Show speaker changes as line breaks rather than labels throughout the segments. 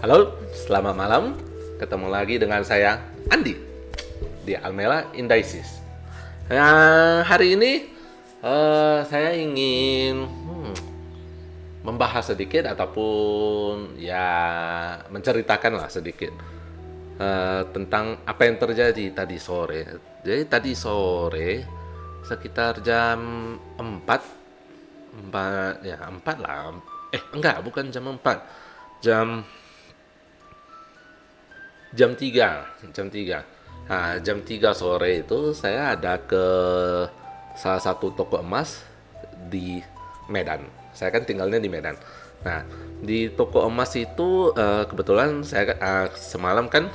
Halo, selamat malam. Ketemu lagi dengan saya, Andi, di Almela Indices. Hari ini saya ingin membahas sedikit ataupun ya menceritakan lah sedikit tentang apa yang terjadi tadi sore. Jadi tadi sore sekitar jam 4, 4 ya 4 lah. Enggak, bukan jam 4. Jam jam 3, jam 3 sore itu saya ada ke salah satu toko emas di Medan. Saya kan tinggalnya di Medan. Nah, di toko emas itu kebetulan saya semalam kan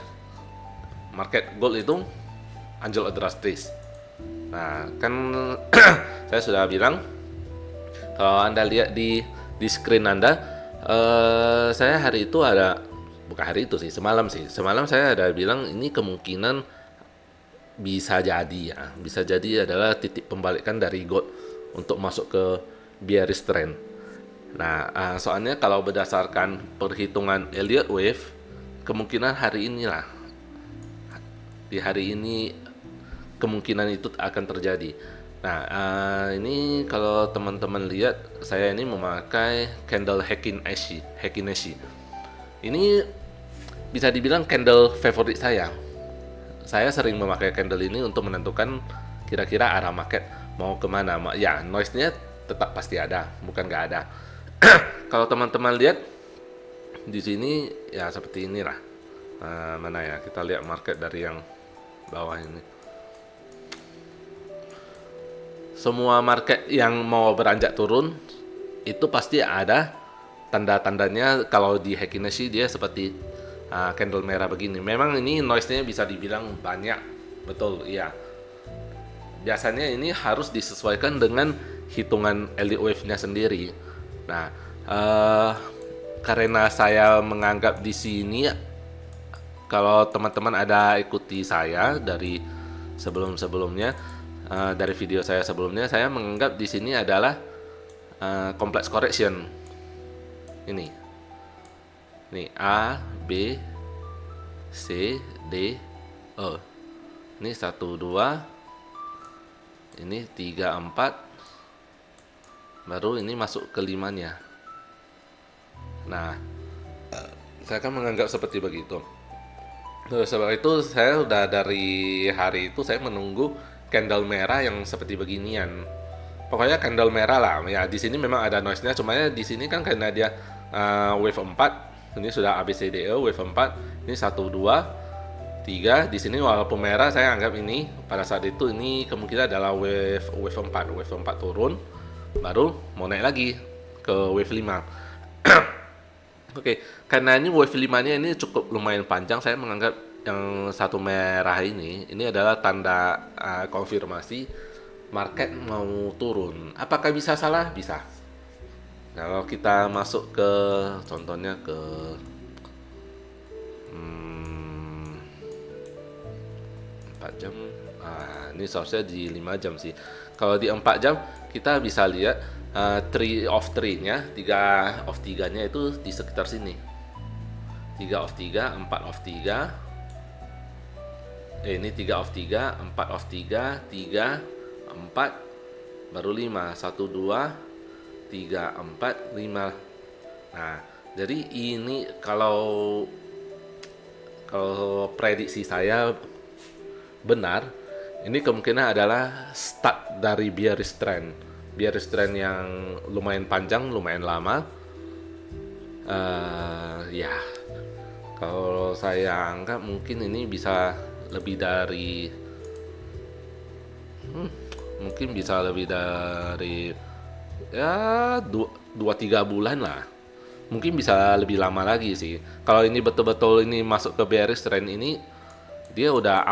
market gold itu anjlok drastis. Nah, kan saya sudah bilang kalau Anda lihat di screen Anda, saya hari itu ada, bukan hari itu sih, semalam sih. Semalam saya ada bilang ini kemungkinan bisa jadi ya, bisa jadi adalah titik pembalikan dari gold untuk masuk ke bearish trend. Nah, soalnya kalau berdasarkan perhitungan Elliott Wave, kemungkinan hari inilah, di hari ini kemungkinan itu akan terjadi. Nah, ini kalau teman-teman lihat, saya ini memakai candle Heikin-Ashi. Ini bisa dibilang candle favorit saya. Saya sering memakai candle ini untuk menentukan kira-kira arah market mau kemana. Ya, noise-nya tetap pasti ada, bukan nggak ada. Kalau teman-teman lihat di sini, ya seperti inilah. Mana ya, kita lihat market dari yang bawah ini. Semua market yang mau beranjak turun itu pasti ada tanda-tandanya. Kalau di Heikin-Ashi dia seperti candle merah begini. Memang ini noise-nya bisa dibilang banyak, betul, iya. Biasanya ini harus disesuaikan dengan hitungan Elliott Wave-nya sendiri. Nah, karena saya menganggap di sini, kalau teman-teman ada ikuti saya dari sebelum-sebelumnya, dari video saya sebelumnya, saya menganggap di sini adalah complex correction. Ini A, B, C, D, E. Ini 1, 2, ini 3, 4, baru ini masuk ke 5-nya. Nah, saya kan menganggap seperti begitu. Terus sebab itu saya udah dari hari itu saya menunggu candle merah yang seperti beginian. Pokoknya candle merah lah. Ya di sini memang ada noise-nya, cuma di sini kan karena dia wave 4. Ini sudah ABCDE wave 4. Ini 1, 2, 3. Di sini walaupun merah, saya anggap ini pada saat itu ini kemungkinan adalah wave 4. Wave 4 turun, baru mau naik lagi ke wave 5. Oke, karena ini wave 5-nya ini cukup lumayan panjang, saya menganggap yang satu merah ini adalah tanda konfirmasi market mau turun. Apakah bisa salah? Bisa. Kalau kita masuk ke contohnya ke 4 jam, ini seharusnya di 5 jam sih. Kalau di 4 jam kita bisa lihat 3 of 3-nya, 3 of 3-nya itu di sekitar sini. 3 of 3, 4 of 3. Ini 3 of 3, 4 of 3, 3, 4, baru 5. 1, 2, 3, 4, 5. Nah, jadi ini kalau prediksi saya benar, ini kemungkinan adalah start dari bearish trend. Bearish trend yang lumayan panjang, lumayan lama. Ya, kalau saya anggap mungkin ini bisa lebih dari mungkin bisa lebih dari ya 2-3 bulan lah. Mungkin bisa lebih lama lagi sih. Kalau ini betul-betul ini masuk ke bearish trend ini, dia udah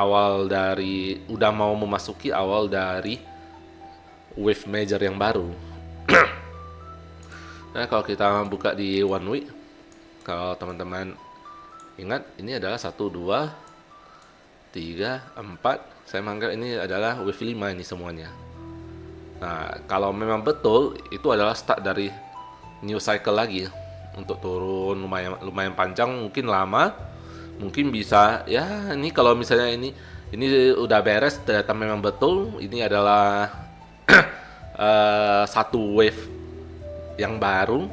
mau memasuki awal dari wave major yang baru. Nah, kalau kita buka di 1 week, kalau teman-teman ingat, ini adalah 1, 2, 3, 4. Saya menganggap ini adalah wave 5 ini semuanya. Nah, kalau memang betul itu adalah start dari new cycle lagi. untuk turun lumayan lumayan panjang, mungkin lama, mungkin bisa ya. Ini kalau misalnya ini udah beres, ternyata memang betul ini adalah satu wave yang baru,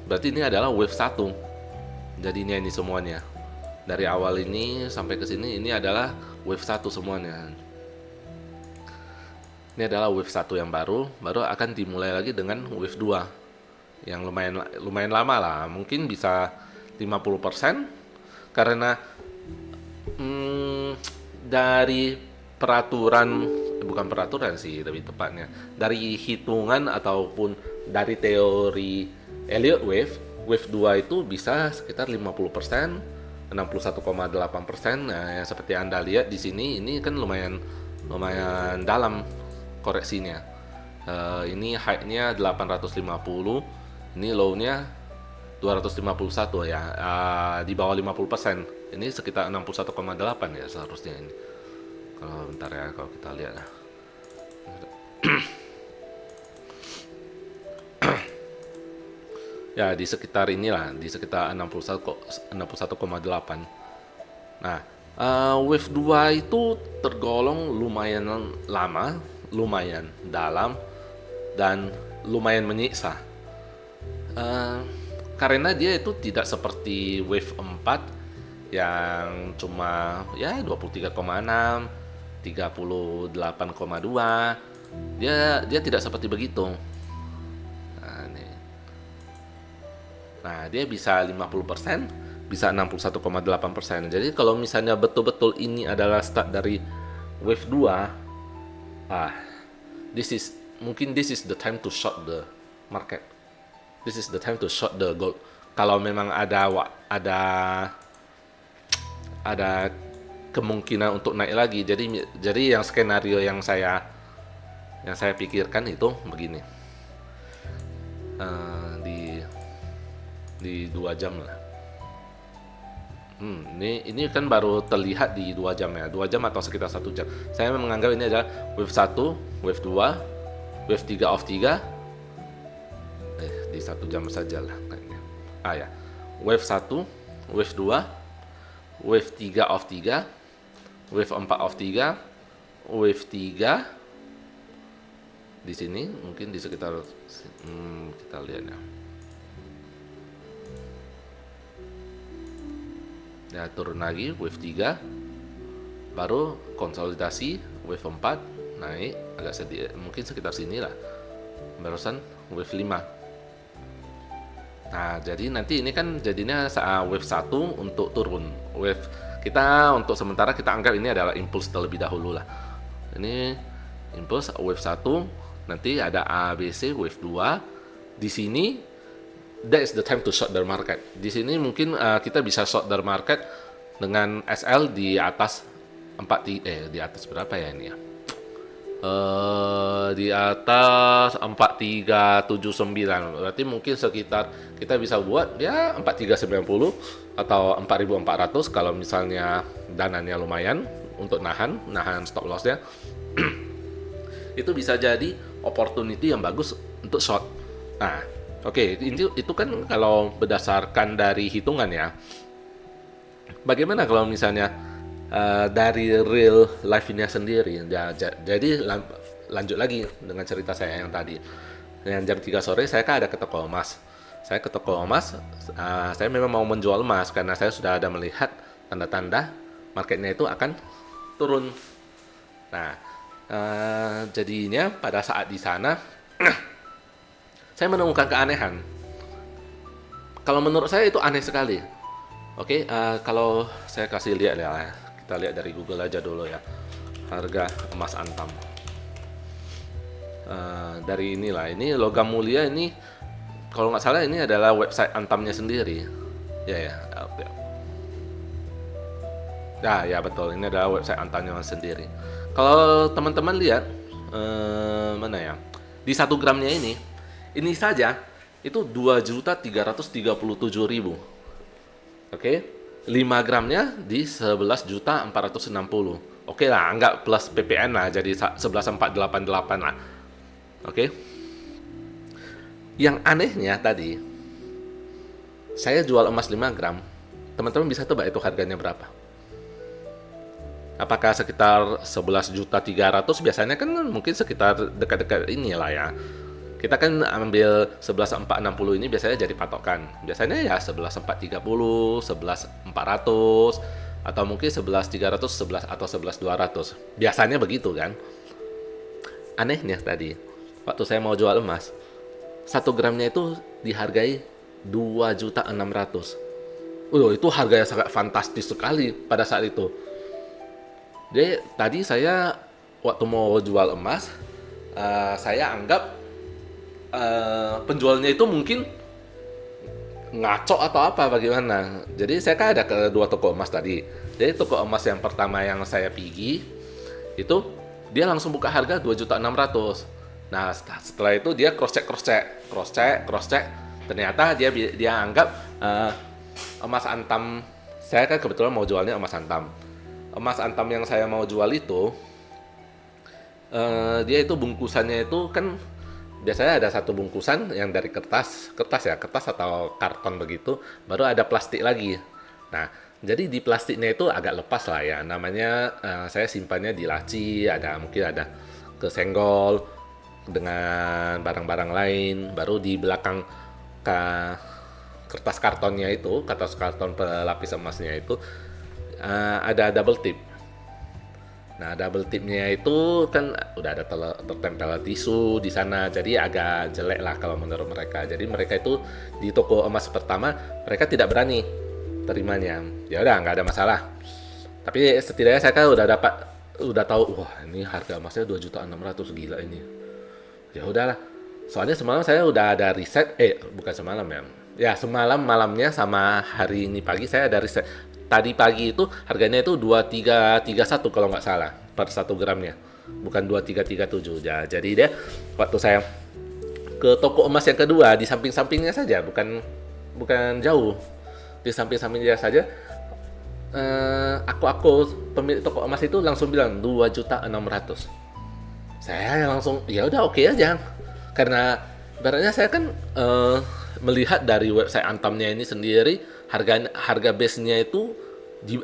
berarti ini adalah wave satu jadinya. Ini semuanya dari awal ini sampai ke sini ini adalah wave satu semuanya. Ini adalah wave satu yang baru akan dimulai lagi dengan wave 2 yang lumayan lama lah, mungkin bisa 50%, karena dari peraturan, bukan peraturan sih lebih tepatnya, dari hitungan ataupun dari teori Elliott wave 2 itu bisa sekitar 50%, 61,8%. Nah, yang seperti Anda lihat di sini, ini kan lumayan dalam koreksinya. Ini high-nya 850, ini low-nya 251 ya, di bawah 50%. Ini sekitar 61,8 ya seharusnya ini. Kalau bentar ya, kalau kita lihat ya. Ya di sekitar inilah, di sekitar 61,8. Nah, wave 2 itu tergolong lumayan lama, lumayan dalam, dan lumayan menyiksa. Karena dia itu tidak seperti wave 4 yang cuma ya 23,6, 38,2. Dia tidak seperti begitu. Nah, dia bisa 50%, bisa 61,8%. Jadi kalau misalnya betul-betul ini adalah start dari wave 2, this is the time to short the market. This is the time to short the gold. Kalau memang ada kemungkinan untuk naik lagi. Jadi yang skenario yang saya pikirkan itu begini. Di 2 jam lah. Ini kan baru terlihat di 2 jam ya. 2 jam atau sekitar 1 jam. Saya menganggap ini adalah wave 1, wave 2, wave 3 off 3. Di 1 jam saja lah kayaknya. Ya. Wave 1, wave 2, wave 3 off 3, wave 4 off 3, wave 3 di sini mungkin di sekitar kita lihat ya. Ya, turun lagi wave 3, baru konsolidasi wave 4, naik agak sedikit, mungkin sekitar sini lah, barusan wave 5. Nah, jadi nanti ini kan jadinya wave 1 untuk turun. Wave kita untuk sementara kita anggap ini adalah impuls terlebih dahulu lah. Ini impuls wave 1, nanti ada ABC wave 2. Di sini that is the time to short the market. Di sini mungkin kita bisa short the market dengan SL di atas di atas berapa ya ini ya? Di atas 4379. Berarti mungkin sekitar kita bisa buat ya 4390 atau 4400 kalau misalnya dananya lumayan untuk nahan stop loss-nya. Itu bisa jadi opportunity yang bagus untuk short. Nah, oke, itu kan kalau berdasarkan dari hitungan ya. Bagaimana kalau misalnya dari real life-nya sendiri? Ya, jadi lanjut lagi dengan cerita saya yang tadi. Yang jam 3 sore saya kan ada ke toko emas. Saya ke toko emas, saya memang mau menjual emas karena saya sudah ada melihat tanda-tanda marketnya itu akan turun. Nah, jadinya pada saat di sana saya menemukan keanehan. Kalau menurut saya itu aneh sekali. Oke, kalau saya kasih lihat ya, kita lihat dari Google aja dulu ya, harga emas antam. Dari inilah, ini logam mulia ini, kalau nggak salah ini adalah website antamnya sendiri. Ya, ya betul, ini adalah website antamnya sendiri. Kalau teman-teman lihat, mana ya, di 1 gramnya ini saja itu 2.337.000. Oke, 5 gramnya di 11.460. Oke lah, anggap plus PPN lah, jadi 11.488 lah. Oke. Yang anehnya tadi, saya jual emas 5 gram, teman-teman bisa tebak itu harganya berapa? Apakah sekitar 11.300.000? Biasanya kan mungkin sekitar dekat-dekat ini lah ya. Kita kan ambil 11.460 ini biasanya jadi patokan. Biasanya ya 11.430, 11.400, atau mungkin 11.300, 11 atau 11.200. Biasanya begitu kan. Anehnya tadi, waktu saya mau jual emas, 1 gramnya itu dihargai 2.600.000. Itu harga yang sangat fantastis sekali pada saat itu. Jadi tadi saya waktu mau jual emas, saya anggap penjualnya itu mungkin ngaco atau apa bagaimana. Jadi saya kan ada ke 2 toko emas tadi. Jadi toko emas yang pertama yang saya pergi itu dia langsung buka harga 2.600.000. Nah, setelah itu dia cross check. Ternyata dia anggap emas antam. Saya kan kebetulan mau jualnya emas antam. Emas antam yang saya mau jual itu dia itu bungkusannya itu kan biasanya ada satu bungkusan yang dari kertas atau karton begitu, baru ada plastik lagi. Nah, jadi di plastiknya itu agak lepas lah ya, namanya saya simpannya di laci, mungkin ada kesenggol dengan barang-barang lain, baru di belakang kertas kartonnya itu, kertas karton pelapis emasnya itu ada double tip. Nah, double tipnya itu kan udah ada tertempel tisu di sana, jadi agak jelek lah kalau menurut mereka. Jadi mereka itu di toko emas pertama mereka tidak berani terimanya. Ya udah, nggak ada masalah. Tapi setidaknya saya kan udah tahu, wah ini harga emasnya 2.600.000, gila ini. Ya udahlah. Soalnya semalam saya udah ada riset, bukan semalam ya. Ya, semalam malamnya sama hari ini pagi saya ada riset. Tadi pagi itu harganya itu 2331 kalau nggak salah per 1 gramnya. Bukan 2337. Ya, jadi dia waktu saya ke toko emas yang kedua di samping-sampingnya saja, bukan jauh. Di samping-sampingnya saja aku pemilik toko emas itu langsung bilang 2.600.000. Saya langsung ya udah oke aja. Karena ibaratnya saya kan melihat dari website Antamnya ini sendiri harga base-nya itu di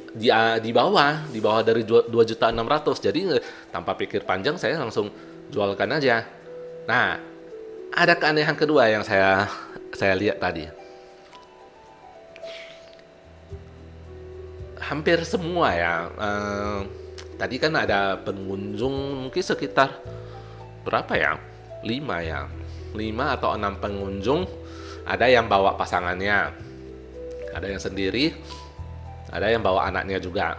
bawah dari 2.600.000. Jadi tanpa pikir panjang saya langsung jualkan aja. Nah, ada keanehan kedua yang saya lihat tadi. Hampir semua ya. Tadi kan ada pengunjung mungkin sekitar berapa ya? 5 ya. 5 atau 6 pengunjung. Ada yang bawa pasangannya, ada yang sendiri, ada yang bawa anaknya juga.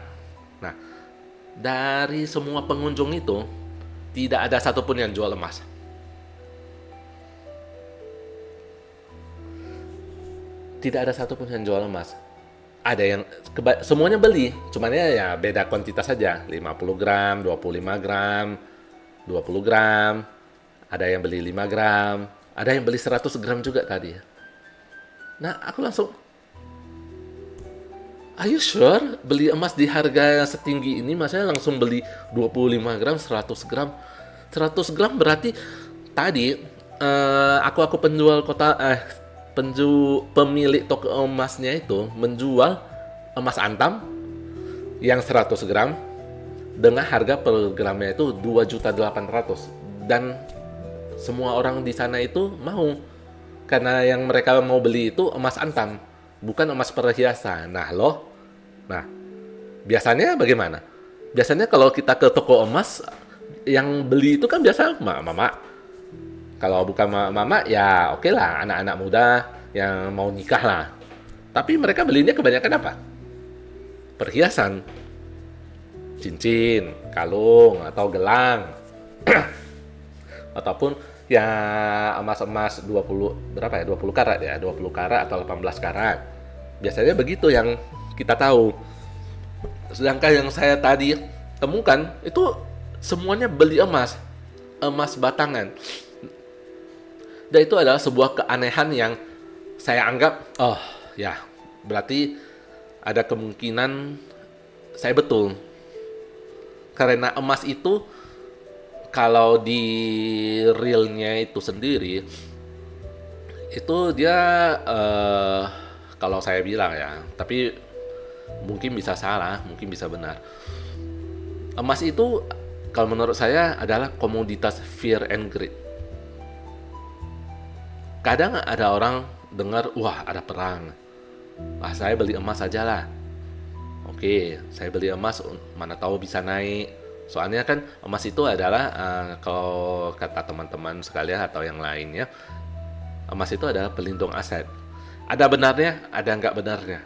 Nah, dari semua pengunjung itu tidak ada satupun yang jual emas. Tidak ada satupun yang jual emas. Ada yang semuanya beli, cuman ya beda kuantitas saja. 50 gram, 25 gram, 20 gram. Ada yang beli 5 gram, ada yang beli 100 gram juga tadi. Nah, aku langsung, are you sure beli emas di harga setinggi ini? Masanya langsung beli 25 gram, 100 gram. 100 gram berarti tadi aku pemilik toko emasnya itu menjual emas antam yang 100 gram dengan harga per gramnya itu 2.800.000, dan semua orang di sana itu mau, karena yang mereka mau beli itu emas antam, bukan emas perhiasan. Nah, biasanya bagaimana? Biasanya kalau kita ke toko emas, yang beli itu kan biasa mama. Kalau bukan mama, ya oke lah, anak-anak muda yang mau nikah lah. Tapi mereka belinya kebanyakan apa? Perhiasan. Cincin, kalung, atau gelang. Ataupun ya emas-emas 20 berapa ya? 20 karat ya, 20 karat atau 18 karat. Biasanya begitu yang kita tahu. Sedangkan yang saya tadi temukan itu semuanya beli emas batangan. Dan itu adalah sebuah keanehan yang saya anggap, oh ya, berarti ada kemungkinan saya betul. Karena emas itu kalau di realnya itu sendiri, itu dia kalau saya bilang ya, tapi mungkin bisa salah, mungkin bisa benar. Emas itu kalau menurut saya adalah komoditas fear and greed. Kadang ada orang dengar, wah ada perang, ah saya beli emas aja lah. Oke, saya beli emas, mana tahu bisa naik. Soalnya kan emas itu adalah kalau kata teman-teman sekalian atau yang lainnya, emas itu adalah pelindung aset. Ada benarnya, ada nggak benarnya.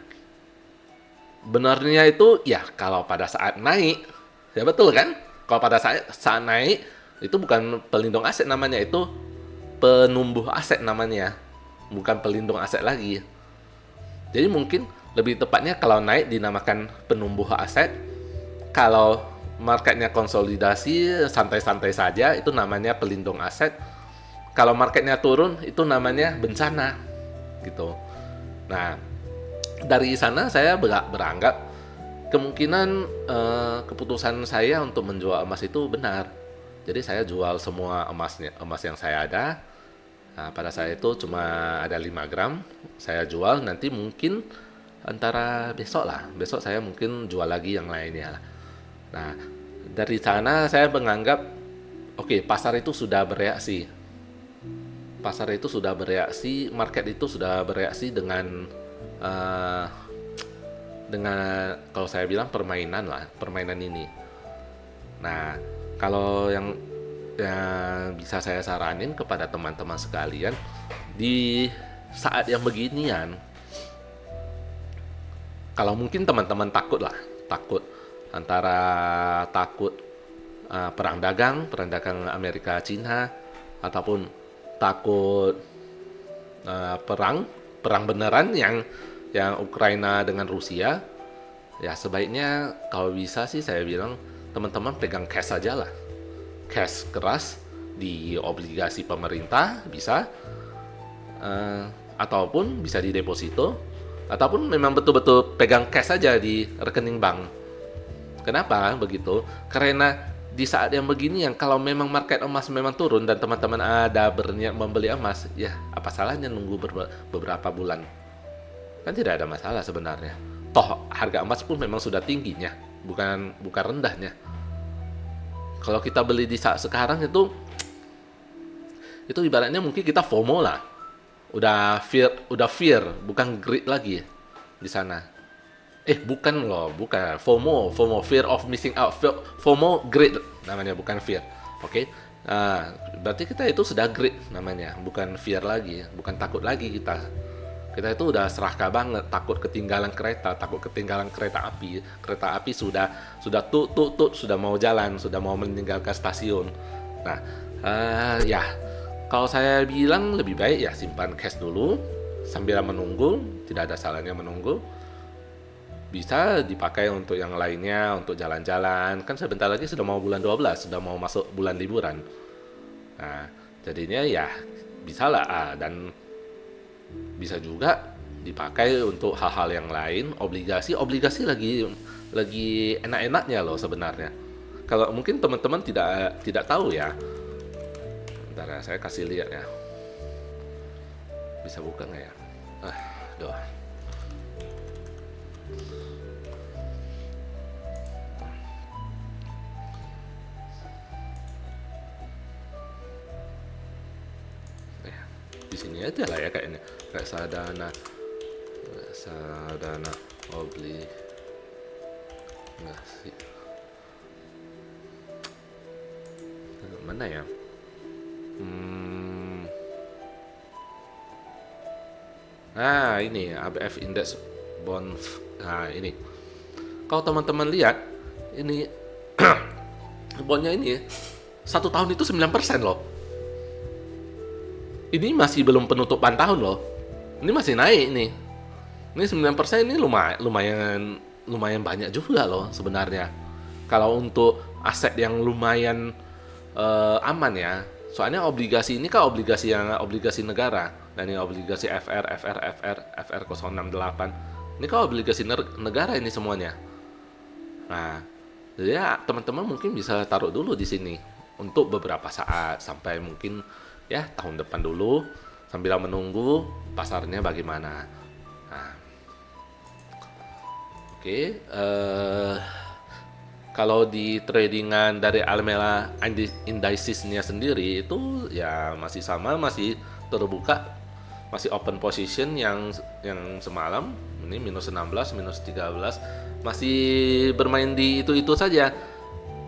Benarnya itu ya kalau pada saat naik, ya betul kan? Kalau pada saat naik itu bukan pelindung aset namanya, itu penumbuh aset namanya, bukan pelindung aset lagi. Jadi mungkin lebih tepatnya kalau naik dinamakan penumbuh aset, kalau marketnya konsolidasi santai-santai saja itu namanya pelindung aset. Kalau marketnya turun itu namanya bencana gitu. Nah, dari sana saya beranggap kemungkinan keputusan saya untuk menjual emas itu benar. Jadi saya jual semua emas yang saya ada. Nah, pada saat itu cuma ada 5 gram, saya jual, nanti mungkin antara besok lah. Besok saya mungkin jual lagi yang lainnya. Nah, dari sana saya menganggap, oke, pasar itu sudah bereaksi. Pasar itu sudah bereaksi, market itu sudah bereaksi eh, dengan kalau saya bilang permainan lah, permainan ini. Nah, kalau yang bisa saya saranin kepada teman-teman sekalian, di saat yang beginian, kalau mungkin teman-teman takut lah, takut antara takut perang dagang Amerika Cina, ataupun takut perang beneran yang Ukraina dengan Rusia, ya sebaiknya kalau bisa sih saya bilang teman-teman pegang cash aja lah, cash keras di obligasi pemerintah bisa, ataupun bisa di deposito, ataupun memang betul-betul pegang cash saja di rekening bank. Kenapa begitu? Karena di saat yang begini, yang kalau memang market emas memang turun dan teman-teman ada berniat membeli emas, ya apa salahnya nunggu beberapa bulan? Kan tidak ada masalah sebenarnya. Toh harga emas pun memang sudah tingginya, bukan rendahnya. Kalau kita beli di saat sekarang itu ibaratnya mungkin kita FOMO lah. Udah fear, bukan greed lagi di sana. Bukan loh, bukan. FOMO, fear of missing out. FOMO, greed namanya, bukan fear. Oke? Nah, berarti kita itu sudah greed namanya, bukan fear lagi, bukan takut lagi kita. Kita itu udah serakah banget, takut ketinggalan kereta, takut ketinggalan kereta api. Kereta api sudah tut, sudah mau jalan, sudah mau meninggalkan stasiun. Nah, ya, kalau saya bilang lebih baik ya simpan cash dulu sambil menunggu, tidak ada salahnya menunggu. Bisa dipakai untuk yang lainnya, untuk jalan-jalan. Kan sebentar lagi sudah mau bulan 12, sudah mau masuk bulan liburan. Nah, jadinya ya bisa lah, dan bisa juga dipakai untuk hal-hal yang lain. Obligasi lagi enak-enaknya loh sebenarnya. Kalau mungkin teman-teman tidak tahu ya. Bentar ya, saya kasih lihat ya. Bisa buka nggak ya? Aduh. Di sini aja lah ya kayaknya. Reksadana obligasi. Mana ya? Ini ABF Index Bond. Nah, ini. Kalau teman-teman lihat, ini bondnya ini 1 tahun itu 9% loh. Ini masih belum penutupan tahun loh. Ini masih naik nih. Ini 9% ini lumayan banyak juga loh sebenarnya. Kalau untuk aset yang lumayan aman ya. Soalnya obligasi ini kan obligasi negara. Dan ini obligasi FR 068. Ini kan obligasi negara ini semuanya. Nah, jadi ya teman-teman mungkin bisa taruh dulu di sini untuk beberapa saat sampai mungkin ya tahun depan dulu, sambil menunggu pasarnya bagaimana. Nah, Oke, kalau di tradingan dari Alameda Indices-nya sendiri itu ya masih sama, masih terbuka, masih open position yang semalam ini minus 16, minus 13, masih bermain di itu saja.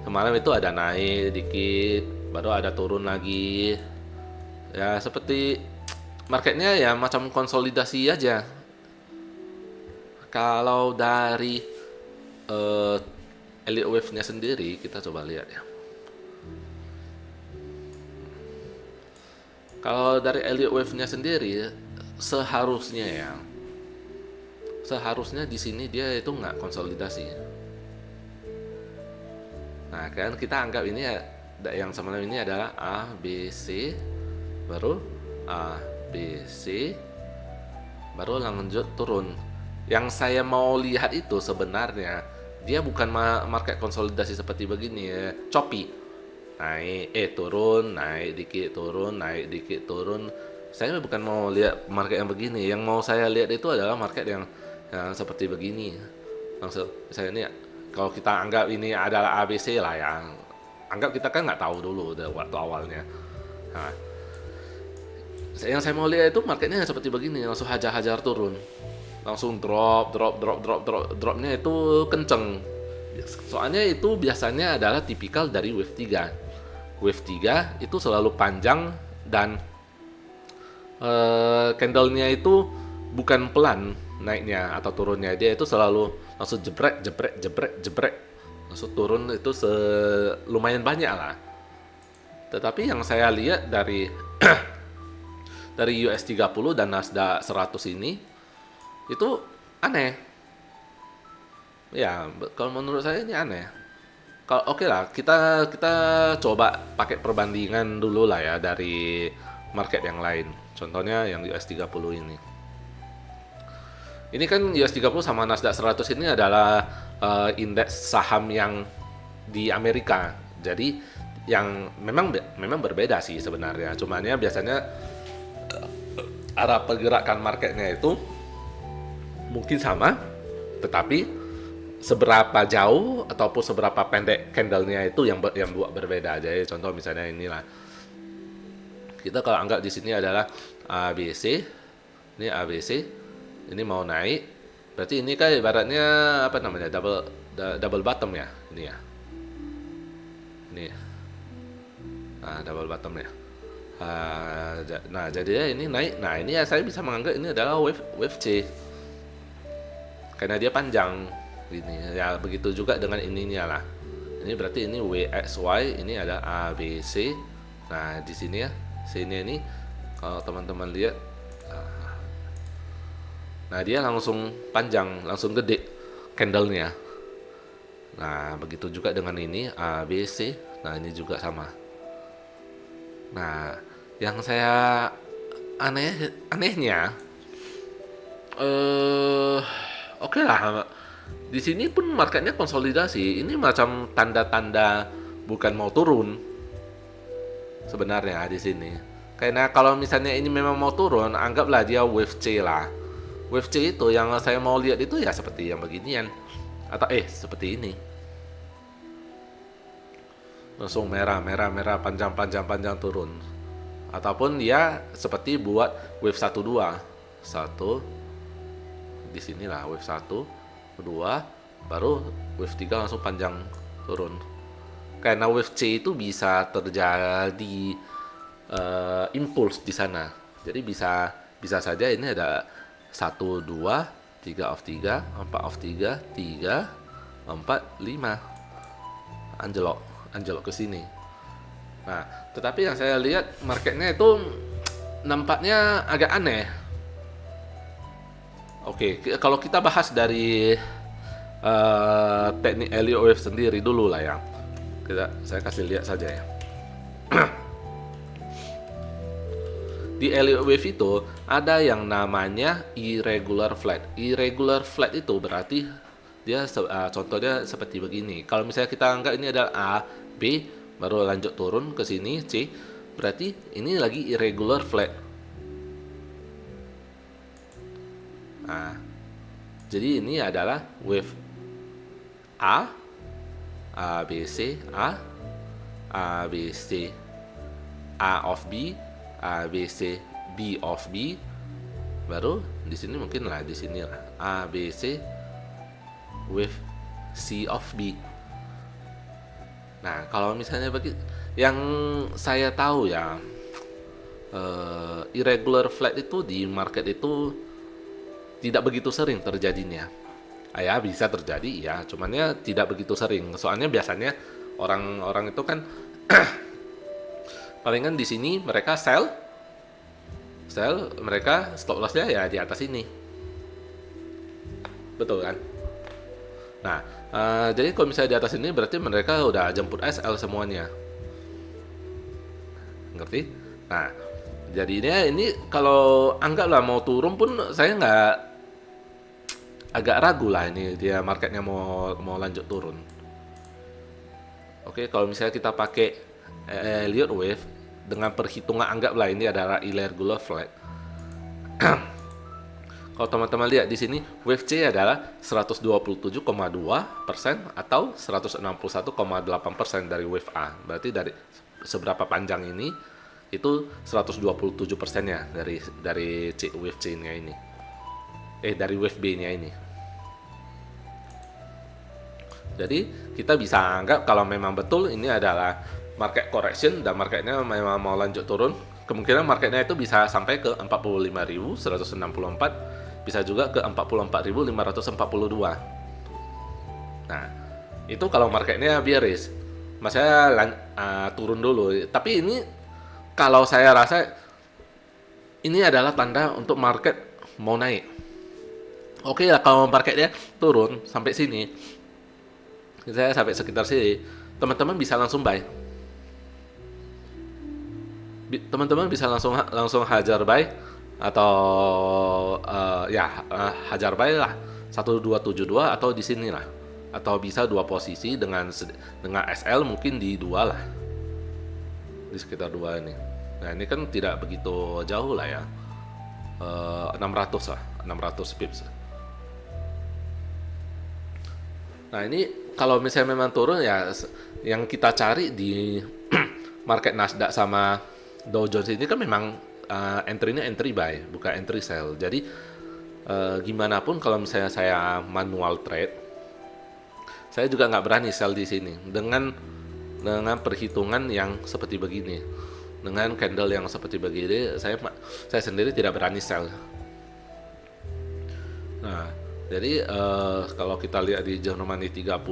Semalam itu ada naik dikit, baru ada turun lagi. Ya seperti marketnya ya macam konsolidasi aja. Kalau dari eh, Elliott Wave-nya sendiri kita coba lihat ya. Kalau dari Elliott Wave-nya sendiri seharusnya ya, seharusnya di sini dia itu nggak konsolidasi. Nah kan kita anggap ini ya, yang semalam ini adalah A, B, C, baru A, B, C, baru lanjut turun. Yang saya mau lihat itu sebenarnya dia bukan market konsolidasi seperti begini ya, choppy. Naik, turun, naik dikit, turun, naik dikit, turun. Saya bukan mau lihat market yang begini. Yang mau saya lihat itu adalah market yang seperti begini. Langsung, misalnya ini, kalau kita anggap ini adalah ABC lah ya. Anggap kita kan nggak tahu dulu waktu awalnya. Nah, yang saya mau lihat itu marketnya seperti begini, langsung hajar-hajar turun, langsung dropnya itu kenceng. Soalnya itu biasanya adalah tipikal dari wave 3. Wave 3 itu selalu panjang dan candlenya itu bukan pelan naiknya atau turunnya, dia itu selalu langsung jebrek jebrek jebrek jebrek, langsung turun itu lumayan banyak lah. Tetapi yang saya lihat dari dari US 30 dan Nasdaq 100 ini itu aneh. Ya, kalau menurut saya ini aneh. Kalau oke lah, kita coba pakai perbandingan dulu lah ya dari market yang lain. Contohnya yang US 30 ini. Ini kan US 30 sama Nasdaq 100 ini adalah indeks saham yang di Amerika. Jadi yang memang berbeda sih sebenarnya. Cumannya biasanya arah pergerakan marketnya itu mungkin sama, tetapi seberapa jauh ataupun seberapa pendek candlenya itu yang buat berbeda aja. Contoh misalnya inilah, kita kalau anggap di sini adalah ABC, ini ABC, ini mau naik, berarti ini kan ibaratnya apa namanya, double bottom ya, ini ya, ini, nah double bottom ya. Nah jadinya ini naik, nah ini ya saya bisa menganggap ini adalah wave C, karena dia panjang gini ya. Begitu juga dengan ininya lah, ini berarti ini WXY, ini ada ABC. Nah di sini ya, sini ini kalau teman-teman lihat, nah dia langsung panjang, langsung gede candlenya. Nah begitu juga dengan ini ABC, nah ini juga sama. Nah yang saya anehnya, oke lah, di sini pun marketnya konsolidasi. Ini macam tanda-tanda bukan mau turun sebenarnya di sini. Karena kalau misalnya ini memang mau turun, anggaplah dia wave C lah. Wave C itu yang saya mau lihat itu ya seperti yang beginian, atau seperti ini. Langsung merah panjang turun. Ataupun dia seperti buat wave 1 2. 1 di sinilah wave 1, 2, baru wave 3 langsung panjang turun. Karena wave C itu bisa terjadi impuls di sana. Jadi bisa saja ini ada 1 2 3 off 3, 4 off 3, 3 4 5 anjlok ke sini. Nah, tetapi yang saya lihat marketnya itu nampaknya agak aneh. Oke, kalau kita bahas dari teknik Elliott Wave sendiri dulu lah ya. Saya kasih lihat saja ya. Di Elliott Wave itu ada yang namanya irregular flat. Irregular flat itu berarti dia contohnya seperti begini. Kalau misalnya kita anggap ini adalah A, B, baru lanjut turun ke sini C, berarti ini lagi irregular flat. Nah, Jadi ini adalah wave A, A, B, C, A, B, C, A of B, A, B, C, B of B. Baru di sini mungkin lah, di sini lah, A, B, C, with C of B. Nah, kalau misalnya yang saya tahu ya, irregular flat itu di market itu tidak begitu sering terjadinya. Ya bisa terjadi ya, cuman ya tidak begitu sering. Soalnya biasanya orang-orang itu kan palingan di sini mereka sell, mereka stop lossnya ya di atas ini, betul kan? Nah, jadi kalau misalnya di atas ini berarti mereka udah jemput SL semuanya, ngerti? Nah, jadinya ini kalau anggaplah mau turun pun saya nggak, agak ragu lah ini dia marketnya mau lanjut turun. Oke, kalau misalnya kita pakai Elliott Wave dengan perhitungan anggaplah ini adalah irregular flat. Kalau teman-teman lihat di sini, wave C adalah 127,2% atau 161,8% dari wave A. Berarti dari seberapa panjang ini itu 127%-nya dari wave C-nya ini. Dari wave B-nya ini. Jadi kita bisa anggap kalau memang betul ini adalah market correction dan marketnya memang mau lanjut turun, kemungkinan marketnya itu bisa sampai ke 45.164, bisa juga ke 44.542. Nah, itu kalau marketnya bearish. Maksudnya turun dulu. Tapi ini kalau saya rasa ini adalah tanda untuk market mau naik. Oke lah, kalau marketnya turun sampai sini, saya sampai sekitar sini, teman-teman bisa langsung buy. Teman-teman bisa langsung hajar buy atau hajar buy lah 1272 atau di sini lah, atau bisa dua posisi dengan SL mungkin di dua lah, di sekitar dua ini. Nah ini kan tidak begitu jauh lah ya, 600 lah, 600 pips. Nah ini kalau misalnya memang turun ya, yang kita cari di market Nasdaq sama Dow Jones ini kan memang entry-nya entry buy, bukan entry sell. Jadi gimana pun kalau misalnya saya manual trade, saya juga nggak berani sell di sini dengan perhitungan yang seperti begini, dengan candle yang seperti begini, saya sendiri tidak berani sell. Nah, jadi kalau kita lihat di Germany 30,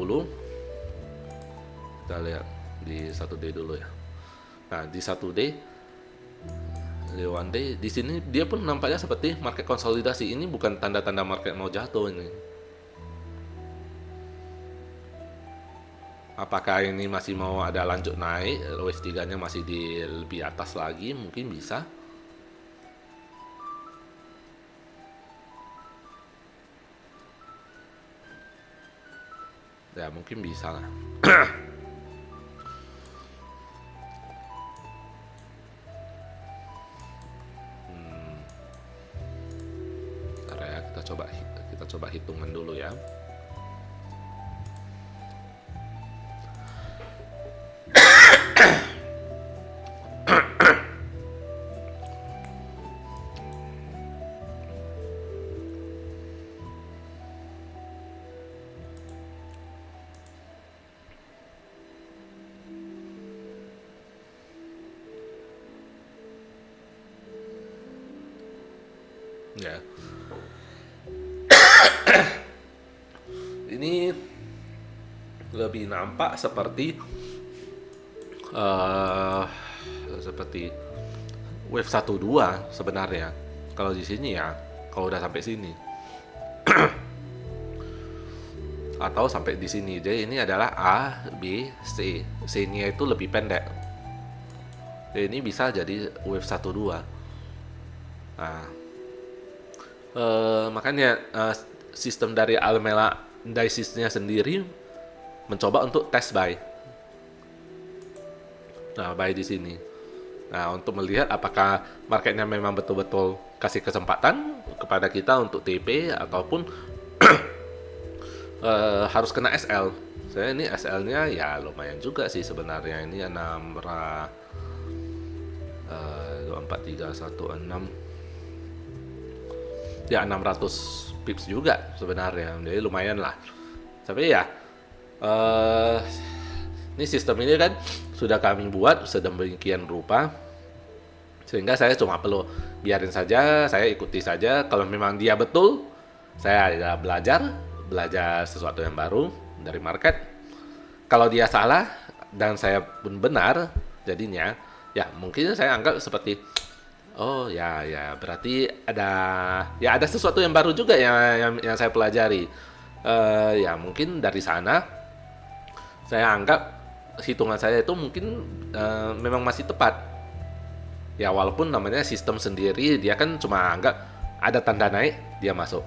kita lihat di 1D dulu ya. Nah, di 1D, di 1D, di sini dia pun nampaknya seperti market konsolidasi. Ini bukan tanda-tanda market mau jatuh ini. Apakah ini masih mau ada lanjut naik, wave 3-nya masih di lebih atas lagi, mungkin bisa. Ya mungkin bisa lah. Bentar ya, kita coba hitungan dulu ya. Ya. Ini lebih nampak seperti wave 1-2 sebenarnya. Kalau di sini ya, kalau udah sampai sini. Atau sampai di sini. Jadi ini adalah A, B, C. C-nya itu lebih pendek. Jadi ini bisa jadi wave 1-2. Nah, makanya sistem dari Alameda Indices-nya sendiri mencoba untuk test buy. Nah, buy di sini. Nah, untuk melihat apakah marketnya memang betul-betul kasih kesempatan kepada kita untuk TP ataupun harus kena SL. Saya ini SL-nya ya lumayan juga sih sebenarnya. Ini 24316 ya 600 pips juga sebenarnya, jadi lumayan lah. Tapi ya ini sistem ini kan sudah kami buat sedemikian rupa sehingga saya cuma perlu biarin saja, saya ikuti saja. Kalau memang dia betul, saya ya belajar sesuatu yang baru dari market. Kalau dia salah dan saya pun benar, jadinya ya mungkin saya anggap seperti oh ya ya berarti ada sesuatu yang baru juga yang saya pelajari. Ya mungkin dari sana saya anggap hitungan saya itu mungkin memang masih tepat. Ya walaupun namanya sistem sendiri, dia kan cuma anggap ada tanda naik dia masuk.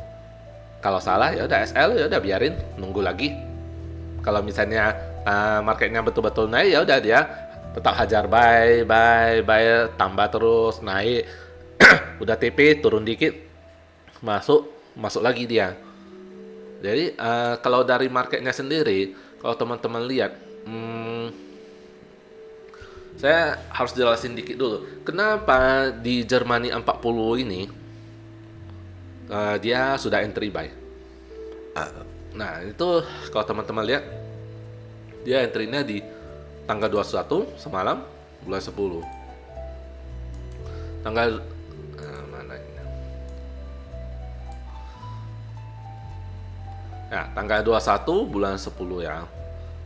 Kalau salah ya udah SL, ya udah biarin nunggu lagi. Kalau misalnya marketnya betul-betul naik, ya udah dia tetap hajar buy tambah terus naik. Udah TP turun dikit masuk lagi dia. Jadi kalau dari marketnya sendiri, kalau teman-teman lihat, saya harus jelasin dikit dulu. Kenapa di Germany 40 ini dia sudah entry buy. Nah, itu kalau teman-teman lihat, dia entry-nya di tanggal 21 semalam bulan 10. Tanggal mana ini? Nah, tanggal 21 bulan 10 ya.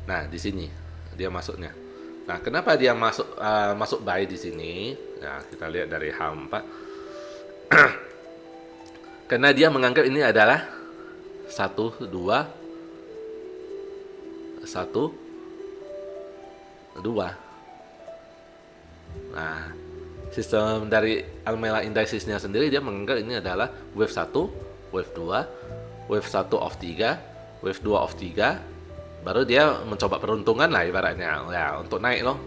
Nah, di sini dia masuknya. Nah, kenapa dia masuk buy di sini? Nah, kita lihat dari H4. Karena dia menganggap ini adalah 1 2 2. Nah, sistem dari Almela Indicesnya sendiri dia menganggap ini adalah wave 1, wave 2, wave 1 off 3, wave 2 off 3. Baru dia mencoba peruntungan lah ibaratnya ya untuk naik loh.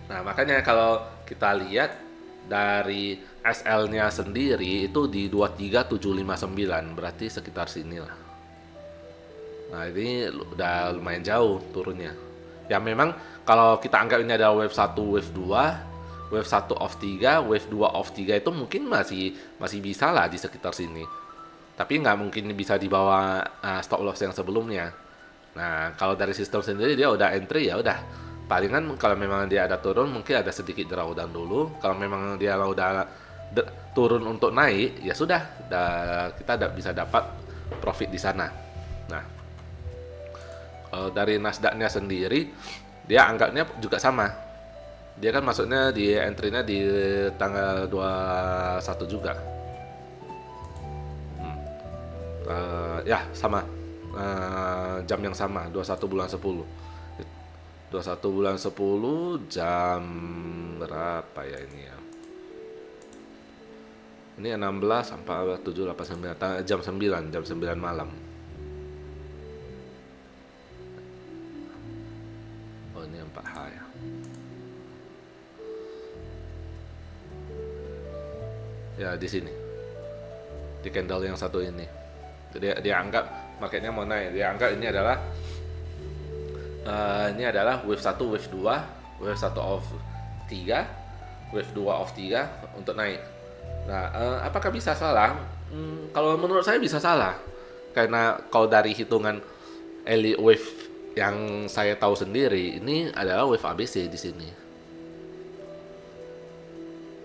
Nah, makanya kalau kita lihat dari SL-nya sendiri itu di 23759, berarti sekitar sini lah. Nah, ini udah lumayan jauh turunnya. Ya memang kalau kita anggap ini adalah wave 1, wave 2, wave 1 off 3, wave 2 off 3 itu mungkin masih bisa lah di sekitar sini. Tapi nggak mungkin bisa di bawah stop loss yang sebelumnya. Nah, kalau dari sistem sendiri dia udah entry ya udah. Palingan kalau memang dia ada turun mungkin ada sedikit drawdown dulu. Kalau memang dia udah turun untuk naik ya sudah, kita bisa dapat profit di sana. Nah, dari Nasdaq-nya sendiri dia anggapnya juga sama. Dia kan masuknya di entry-nya di tanggal 21 juga. Ya sama, jam yang sama, 21 bulan 10. 21 bulan 10 jam berapa ya ini ya? Ini 16 sampai 7 8 9 jam 9 malam. Oh, ini 4H ya. Ya di sini. Di candle yang satu ini. Jadi dia anggap marketnya mau naik. Dia anggap ini adalah wave 1, wave 2, wave 1 off 3, wave 2 off 3 untuk naik. Nah, apakah bisa salah? Kalau menurut saya bisa salah. Karena kalau dari hitungan elite wave yang saya tahu sendiri, ini adalah wave ABC di sini.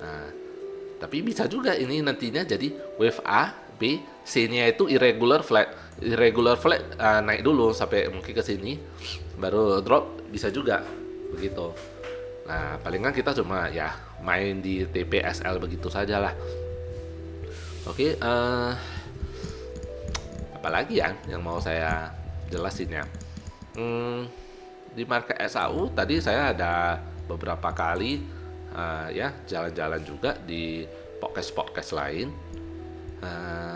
Nah, tapi bisa juga ini nantinya jadi wave A, B, C-nya itu irregular flat naik dulu sampai mungkin ke sini baru drop, bisa juga begitu. Nah, palingan kita cuma ya main di TPSL begitu saja lah. Oke, apalagi ya yang mau saya jelasin ya. Di market SAU tadi saya ada beberapa kali ya jalan-jalan juga di podcast lain.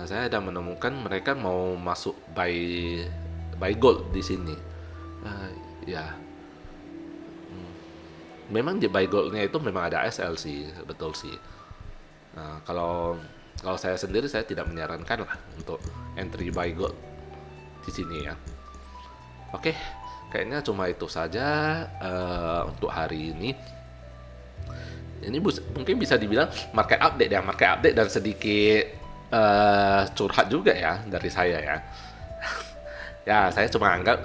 Saya ada menemukan mereka mau masuk buy gold di sini. Ya, memang di buy goldnya itu memang ada SL sih, betul sih. Kalau Kalau saya sendiri saya tidak menyarankan lah untuk entry buy gold di sini ya. Oke, kayaknya cuma itu saja untuk hari ini. Ini mungkin bisa dibilang market update ya, market update dan sedikit curhat juga ya dari saya ya. Ya, saya cuma anggap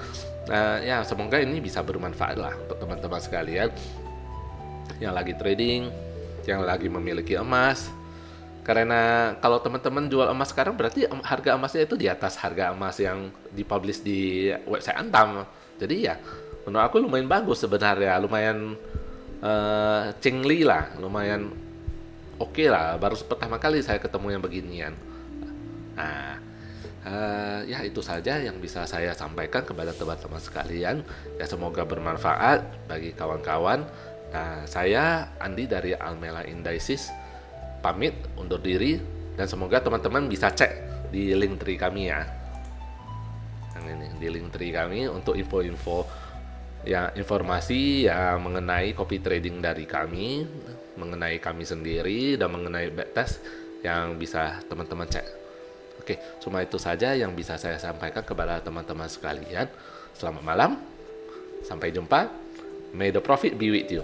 ya semoga ini bisa bermanfaat lah untuk teman-teman sekalian yang lagi trading, yang lagi memiliki emas. Karena kalau teman-teman jual emas sekarang berarti harga emasnya itu di atas harga emas yang dipublish di website Antam. Jadi ya menurut aku lumayan bagus sebenarnya, lumayan cingli lah, lumayan oke lah. Baru pertama kali saya ketemu yang beginian. Nah, ya itu saja yang bisa saya sampaikan kepada teman-teman sekalian. Ya semoga bermanfaat bagi kawan-kawan. Nah, saya Andi dari Almela Indices pamit undur diri dan semoga teman-teman bisa cek di link tree kami ya. Yang ini di link tree kami untuk info-info ya, informasi yang mengenai copy trading dari kami, mengenai kami sendiri dan mengenai backtest yang bisa teman-teman cek. Oke, cuma itu saja yang bisa saya sampaikan kepada teman-teman sekalian. Selamat malam, sampai jumpa. May the profit be with you.